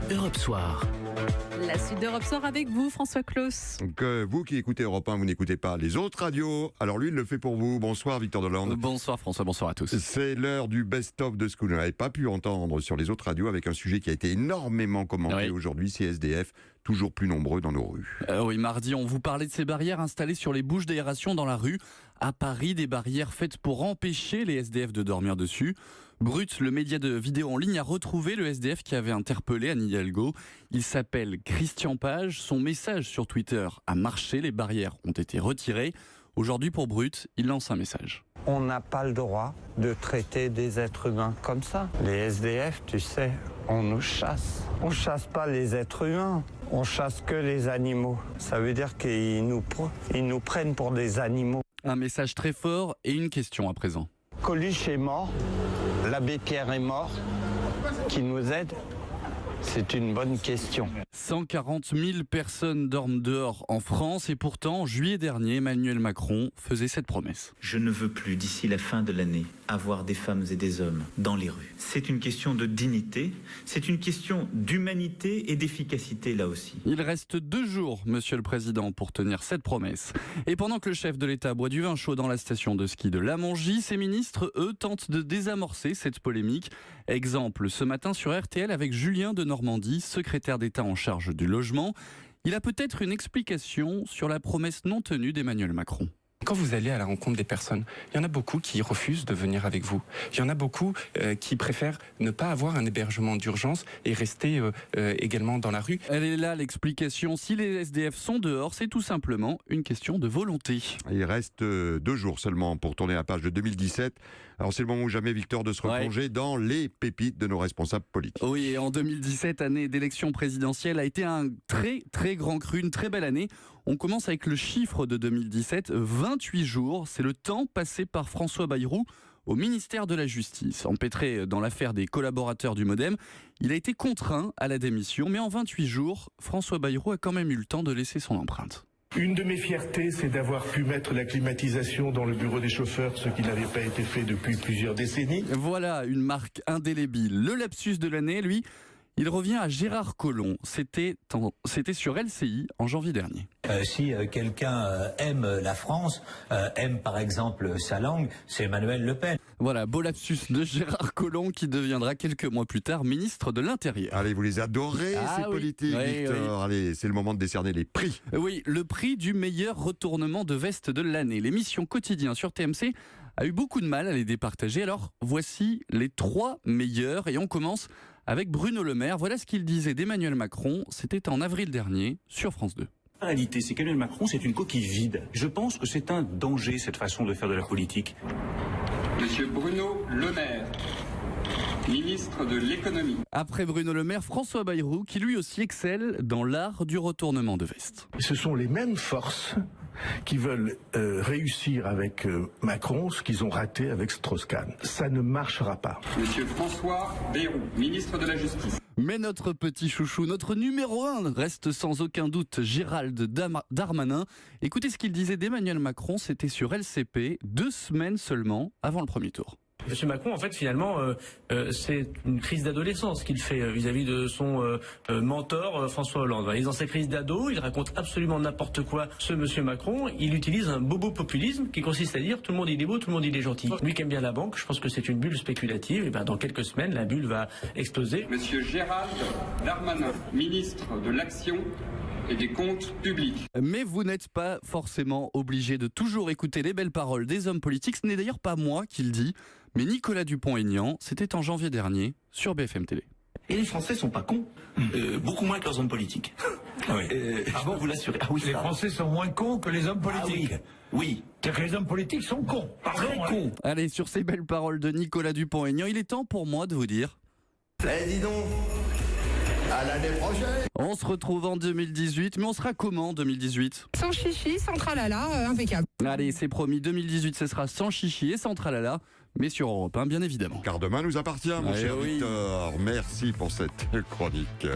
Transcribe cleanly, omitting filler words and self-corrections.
Europe Soir. La suite d'Europe Soir avec vous, François Claus. Donc, vous qui écoutez Europe 1, vous n'écoutez pas les autres radios. Alors lui, il le fait pour vous. Bonsoir Victor Delande. Bonsoir François, bonsoir à tous. C'est l'heure du best-of de ce que vous n'avez pas pu entendre sur les autres radios, avec un sujet qui a été énormément commenté aujourd'hui, c'est SDF, toujours plus nombreux dans nos rues. Oui, mardi, on vous parlait de ces barrières installées sur les bouches d'aération dans la rue. À Paris, des barrières faites pour empêcher les SDF de dormir dessus. Brut, le média de vidéo en ligne, a retrouvé le SDF qui avait interpellé Anne Hidalgo. Il s'appelle Christian Page. Son message sur Twitter a marché, les barrières ont été retirées. Aujourd'hui, pour Brut, il lance un message. On n'a pas le droit de traiter des êtres humains comme ça. Les SDF, tu sais, on nous chasse. On chasse pas les êtres humains, on chasse que les animaux. Ça veut dire qu'ils nous prennent pour des animaux. Un message très fort et une question à présent. Coluche est mort, l'abbé Pierre est mort. Qui nous aide ? C'est une bonne question. 140 000 personnes dorment dehors en France et pourtant, en juillet dernier, Emmanuel Macron faisait cette promesse. Je ne veux plus, d'ici la fin de l'année, avoir des femmes et des hommes dans les rues. C'est une question de dignité, c'est une question d'humanité et d'efficacité là aussi. Il reste 2 jours, Monsieur le Président, pour tenir cette promesse. Et pendant que le chef de l'État boit du vin chaud dans la station de ski de Lamongie, ses ministres, eux, tentent de désamorcer cette polémique. Exemple, ce matin sur RTL avec Julien de Normandie, secrétaire d'État en charge du logement. Il a peut-être une explication sur la promesse non tenue d'Emmanuel Macron. Quand vous allez à la rencontre des personnes, il y en a beaucoup qui refusent de venir avec vous. Il y en a beaucoup qui préfèrent ne pas avoir un hébergement d'urgence et rester également dans la rue. Elle est là l'explication. Si les SDF sont dehors, c'est tout simplement une question de volonté. Il reste 2 jours seulement pour tourner la page de 2017. Alors c'est le moment ou jamais, Victor, de se replonger dans les pépites de nos responsables politiques. Oui, et en 2017, année d'élection présidentielle, a été un très très grand cru, une très belle année. On commence avec le chiffre de 2017, 28 jours. C'est le temps passé par François Bayrou au ministère de la Justice. Empêtré dans l'affaire des collaborateurs du Modem, il a été contraint à la démission. Mais en 28 jours, François Bayrou a quand même eu le temps de laisser son empreinte. Une de mes fiertés, c'est d'avoir pu mettre la climatisation dans le bureau des chauffeurs, ce qui n'avait pas été fait depuis plusieurs décennies. Voilà, une marque indélébile. Le lapsus de l'année, lui, il revient à Gérard Collomb. C'était sur LCI en janvier dernier. Si quelqu'un aime la France, aime par exemple sa langue, c'est Emmanuel Le Pen. Voilà, beau lapsus de Gérard Collomb qui deviendra quelques mois plus tard ministre de l'Intérieur. Allez, vous les adorez, ces politiques, Victor. Allez, c'est le moment de décerner les prix. Oui, le prix du meilleur retournement de veste de l'année. L'émission Quotidien sur TMC a eu beaucoup de mal à les départager. Alors, voici les 3 meilleurs et on commence avec Bruno Le Maire. Voilà ce qu'il disait d'Emmanuel Macron. C'était en avril dernier sur France 2. La réalité, c'est qu'Emmanuel Macron, c'est une coquille vide. Je pense que c'est un danger, cette façon de faire de la politique. Monsieur Bruno Le Maire, ministre de l'économie. Après Bruno Le Maire, François Bayrou, qui lui aussi excelle dans l'art du retournement de veste. Ce sont les mêmes forces qui veulent réussir avec Macron ce qu'ils ont raté avec Strauss-Kahn. Ça ne marchera pas. Monsieur François Bayrou, ministre de la Justice. Mais notre petit chouchou, notre numéro 1, reste sans aucun doute Gérald Darmanin. Écoutez ce qu'il disait d'Emmanuel Macron, c'était sur LCP, 2 semaines seulement avant le premier tour. Monsieur Macron, en fait, finalement, c'est une crise d'adolescence qu'il fait vis-à-vis de son mentor François Hollande. Il est dans sa crise d'ado, il raconte absolument n'importe quoi. Ce monsieur Macron, il utilise un bobo-populisme qui consiste à dire tout le monde il est beau, tout le monde il est gentil. Lui qui aime bien la banque, je pense que c'est une bulle spéculative. Et dans quelques semaines, la bulle va exploser. Monsieur Gérald Darmanin, ministre de l'Action et des comptes publics. Mais vous n'êtes pas forcément obligé de toujours écouter les belles paroles des hommes politiques. Ce n'est d'ailleurs pas moi qui le dis, mais Nicolas Dupont-Aignan. C'était en janvier dernier sur BFM TV. Et les Français sont pas cons, beaucoup moins que leurs hommes politiques. Je peux vous l'assurer. Ah oui, les Français sont moins cons que les hommes politiques. Ah oui. C'est-à-dire que les hommes politiques sont cons. Très cons. Allez, sur ces belles paroles de Nicolas Dupont-Aignan, il est temps pour moi de vous dire... dis donc, à l'année prochaine. On se retrouve en 2018, mais on sera comment en 2018 ? Sans chichi, sans tralala, impeccable. Allez, c'est promis, 2018 ce sera sans chichi et sans tralala, mais sur Europe 1 bien évidemment. Car demain nous appartient, mon cher Victor. Merci pour cette chronique.